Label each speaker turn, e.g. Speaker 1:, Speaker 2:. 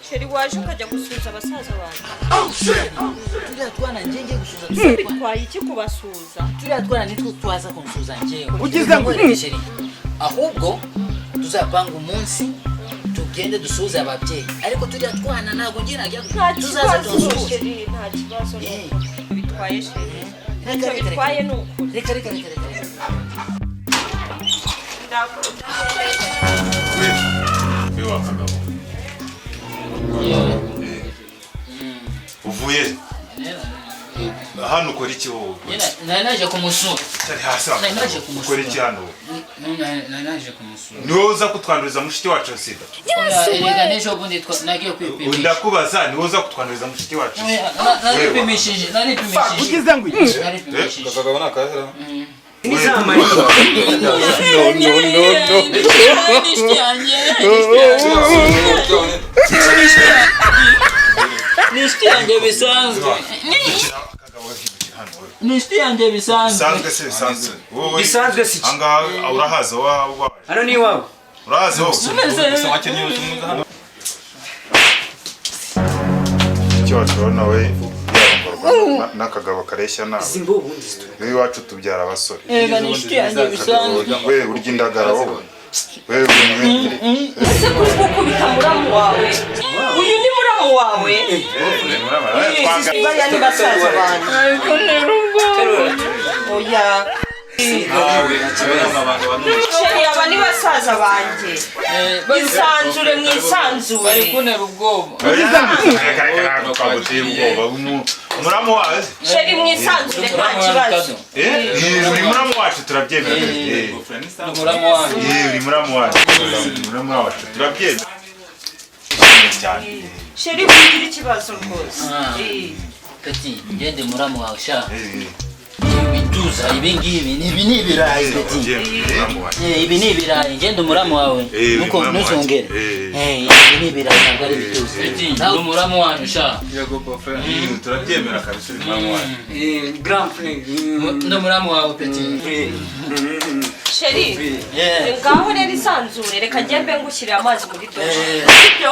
Speaker 1: Sheri waje ukajya gusuza abasaza banjye.
Speaker 2: Turiya twana njye gusuza.
Speaker 1: Bitwaye iki kubasuza?
Speaker 2: Turiya twana nitwo twaza kunsuza njye.
Speaker 3: Ugize ngo
Speaker 2: Sheri. Ahubwo tuzapanga umunsi tugende dusuza ababyeyi. Ariko turiya twana ntago ngira najya tuzaza tusuza.
Speaker 1: Sheri nta kibazo bitwaye Sheri. Nicyo bitwaye nuko.
Speaker 2: Reka.
Speaker 4: Uvuye hano ukora iki wowe?
Speaker 2: Naje kumusura.
Speaker 4: Tari hasi.
Speaker 2: Naje kumusura.
Speaker 4: Ukora iki hano?
Speaker 2: Naje kumusura.
Speaker 4: Niwe uza kutwanduriza mushiki wacu sida.
Speaker 2: Erega nejo bundi nagiye kwipimisha.
Speaker 4: Ndakubaza niwe uza kutwanduriza mushiki wacu.
Speaker 2: Naripimishije.
Speaker 3: ugize ngo
Speaker 2: Naripimishije.
Speaker 5: Kakabona kahera.
Speaker 3: n'izama
Speaker 2: Nishti yanjye bisanzwe. Nishti yanjye bisanzwe.
Speaker 3: bisanzwe si
Speaker 4: Anga urahaza wa.
Speaker 3: hano ni wawe
Speaker 4: Urahaza wowe. Cyo nawe nakagabo kareshya nawe.
Speaker 3: simbo ubundi
Speaker 4: Niwe wacu tubyara abasore.
Speaker 2: Erega nishti yanjye bisanzwe.
Speaker 4: We urya indagara wowe. Wewe
Speaker 1: Ese kuri gukubita muramu wawe. Uyu ni muramu wawe. Bariya ni basaza banjye. Ariko nerumva. Oya. Sheri aba ni basaza banjye. Mwisanzure mwisanzure.
Speaker 2: Bari kunera ubwoba.
Speaker 4: Muramu wawe.
Speaker 1: Sheri mwisanzure nta kibazo.
Speaker 4: Uri muramu wacu turabyemera.
Speaker 2: Muramu wanjye.
Speaker 4: Uri muramu wacu. Muramu wacu turabyemera.
Speaker 1: Sheri wigira ikibazo rwose.
Speaker 2: Peti, ngende muramu wawe sha. Bituza ibingibi ni ibirayi peti. Ibi ni ibirayi ngende muramu wawe. Nuko ntuzongere. Ibi ni ibirayi ntabwo ari bituza. Peti, nawe muramu wanjye sha.
Speaker 5: Yego bofe.
Speaker 4: Turabyemera kabisa uri muramu wacu.
Speaker 3: grand frère
Speaker 2: Ndo muramu wawe peti.
Speaker 1: Sheri, ngaho rero isanzure reka njye mbe ngushyirira amazi muri doshe. Sibyo?